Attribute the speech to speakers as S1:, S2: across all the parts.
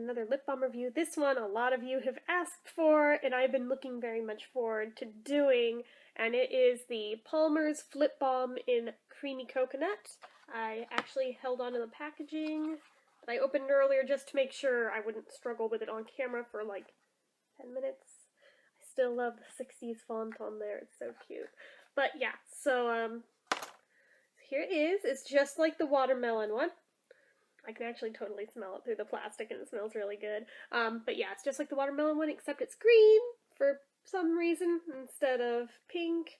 S1: another lip balm review. This one a lot of you have asked for, and I've been looking very much forward to doing, and it is the Palmer's Lip Balm in Creamy Coconut. I actually held onto the packaging that I opened earlier just to make sure I wouldn't struggle with it on camera for like 10 minutes. I still love the 60s font on there, it's so cute. But yeah, so here it is. It's just like the watermelon one. I can actually totally smell it through the plastic and it smells really good. But yeah, it's just like the watermelon one except it's green for some reason instead of pink.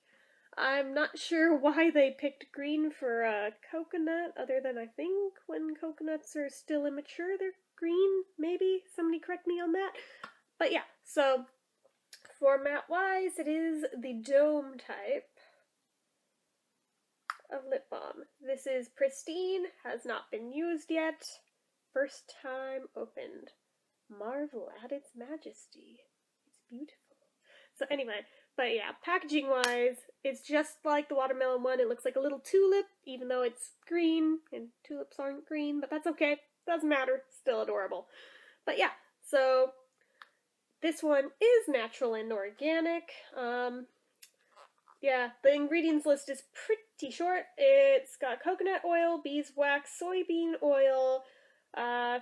S1: I'm not sure why they picked green for coconut, other than I think when coconuts are still immature they're green, maybe? Somebody correct me on that. But yeah, so format-wise it is the dome type of lip balm. This is pristine, has not been used yet, first time opened. Marvel at its majesty. It's beautiful. So anyway, but yeah, packaging wise, it's just like the watermelon one. It looks like a little tulip, even though it's green, and tulips aren't green, but that's okay. Doesn't matter. Still adorable. But yeah, so this one is natural and organic. Yeah, the ingredients list is pretty short. It's got coconut oil, beeswax, soybean oil,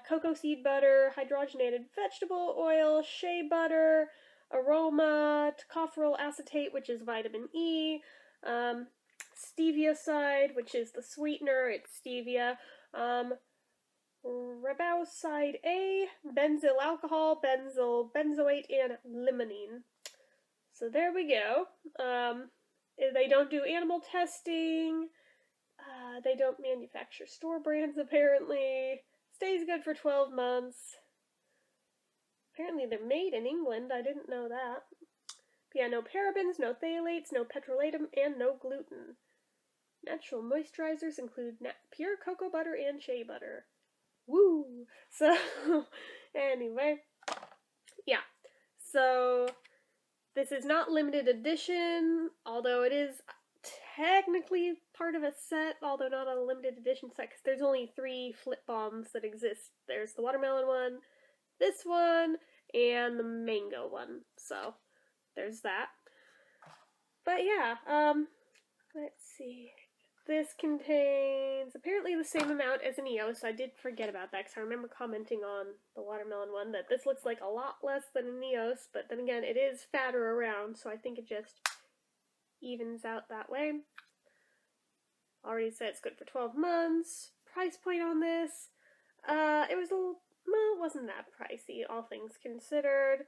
S1: cocoa seed butter, hydrogenated vegetable oil, shea butter, aroma, tocopherol acetate, which is vitamin E, stevia-side, which is the sweetener, it's stevia, riboside A, benzyl alcohol, benzoate, and limonene. So there we go. They don't do animal testing. They don't manufacture store brands, apparently. Stays good for 12 months. Apparently they're made in England. I didn't know that. But yeah, no parabens, no phthalates, no petrolatum, and no gluten. Natural moisturizers include pure cocoa butter and shea butter. Woo! So, anyway. Yeah. So this is not limited edition, although it is technically part of a set, although not a limited edition set, because there's only 3 lip balms that exist. There's the watermelon one, this one, and the mango one. So, there's that. But yeah, let's see. This contains apparently the same amount as an EOS. I did forget about that because I remember commenting on the watermelon one that this looks like a lot less than an EOS, but then again, it is fatter around, so I think it just evens out that way. Already said it's good for 12 months. Price point on this, it was well, it wasn't that pricey, all things considered.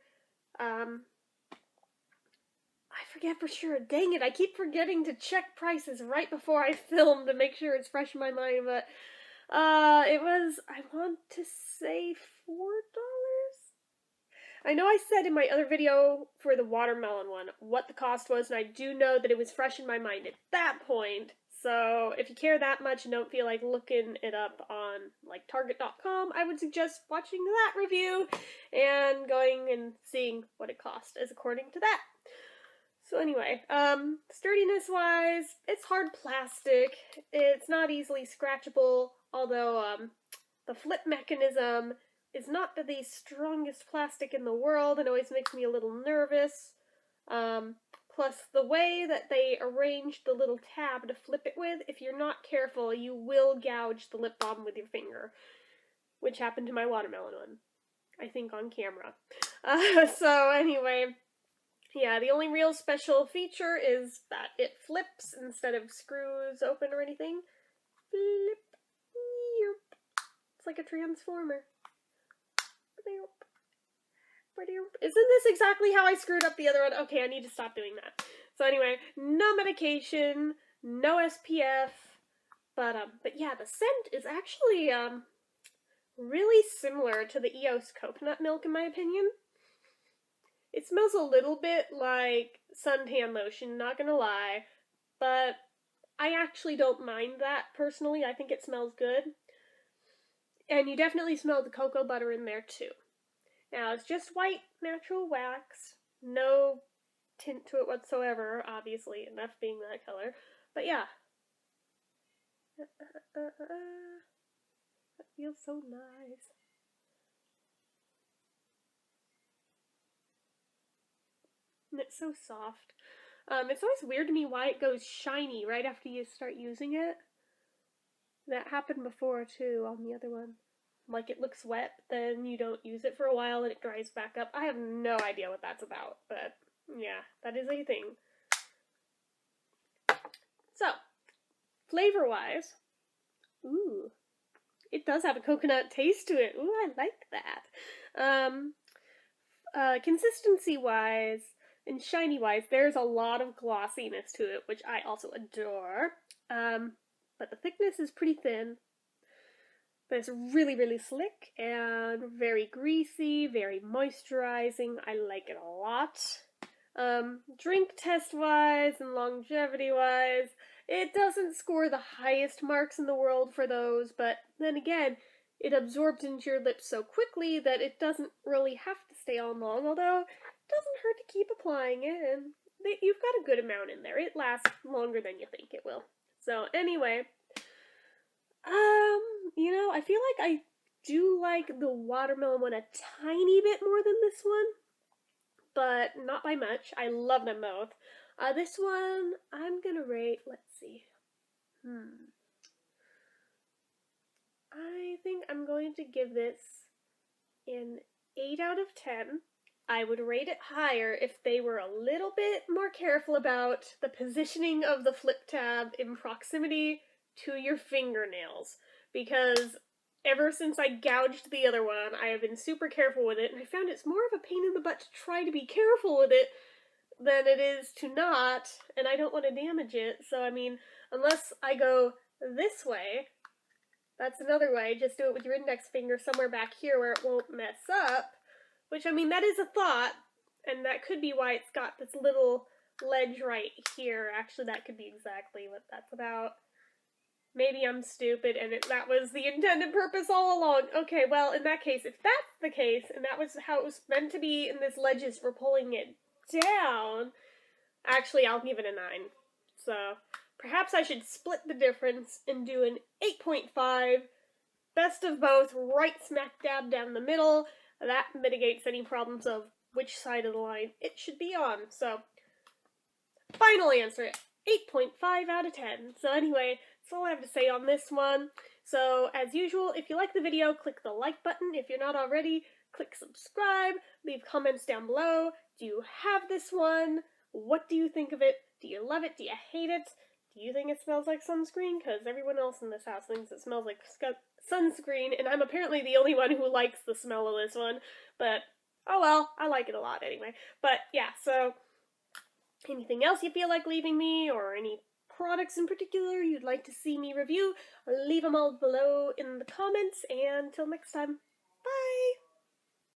S1: I forget for sure. Dang it, I keep forgetting to check prices right before I film to make sure it's fresh in my mind, but it was, I want to say $4? I know I said in my other video for the watermelon one what the cost was, and I do know that it was fresh in my mind at that point, so if you care that much and don't feel like looking it up on like Target.com, I would suggest watching that review and going and seeing what it cost as according to that. So anyway, sturdiness-wise, it's hard plastic. It's not easily scratchable, although the flip mechanism is not the strongest plastic in the world and always makes me a little nervous. Plus, the way that they arranged the little tab to flip it with, if you're not careful, you will gouge the lip balm with your finger, which happened to my watermelon one, I think on camera. So anyway, yeah, the only real special feature is that it flips instead of screws open or anything. Flip. Yep. It's like a transformer. Isn't this exactly how I screwed up the other one? Okay, I need to stop doing that. So anyway, no medication, no SPF, but yeah, the scent is actually really similar to the EOS coconut milk in my opinion. It smells a little bit like suntan lotion, not gonna lie, but I actually don't mind that personally. I think it smells good. And you definitely smell the cocoa butter in there too. Now, it's just white natural wax, no tint to it whatsoever, obviously, enough being that color. But yeah. That feels so nice. and it's so soft. It's always weird to me why it goes shiny right after you start using it. That happened before too on the other one. Like it looks wet, then you don't use it for a while and it dries back up. I have no idea what that's about, but yeah, that is a thing. So, flavor-wise, ooh, it does have a coconut taste to it. Ooh, I like that. Consistency-wise and shiny-wise, there's a lot of glossiness to it, which I also adore. But the thickness is pretty thin. But it's really, really slick and very greasy, very moisturizing. I like it a lot. Drink test-wise and longevity-wise, it doesn't score the highest marks in the world for those, but then again, it absorbs into your lips so quickly that it doesn't really have to stay on long, although it doesn't hurt to keep applying it, and you've got a good amount in there. It lasts longer than you think it will. So anyway, you know, I feel like I do like the watermelon one a tiny bit more than this one, but not by much. I love them both. This one, I'm gonna rate, let's see. I think I'm going to give this an 8 out of 10. I would rate it higher if they were a little bit more careful about the positioning of the flip tab in proximity to your fingernails, because ever since I gouged the other one, I have been super careful with it, and I found it's more of a pain in the butt to try to be careful with it than it is to not, and I don't want to damage it. So, I mean, unless I go this way, that's another way, just do it with your index finger somewhere back here where it won't mess up, which, I mean, that is a thought, and that could be why it's got this little ledge right here. Actually, that could be exactly what that's about. Maybe I'm stupid and that was the intended purpose all along. Okay, well, in that case, if that's the case, and that was how it was meant to be, and this ledge is for pulling it down, actually, I'll give it a 9. So, perhaps I should split the difference and do an 8.5. Best of both, right smack dab down the middle. That mitigates any problems of which side of the line it should be on. So, final answer, 8.5 out of 10. So anyway, that's all I have to say on this one. So, as usual, if you like the video, click the like button. If you're not already, click subscribe. Leave comments down below. Do you have this one? What do you think of it? Do you love it? Do you hate it? Do you think it smells like sunscreen? Because everyone else in this house thinks it smells like sunscreen, and I'm apparently the only one who likes the smell of this one. But, oh well, I like it a lot anyway. But, yeah, so anything else you feel like leaving me, or any products in particular you'd like to see me review, leave them all below in the comments, and until next time.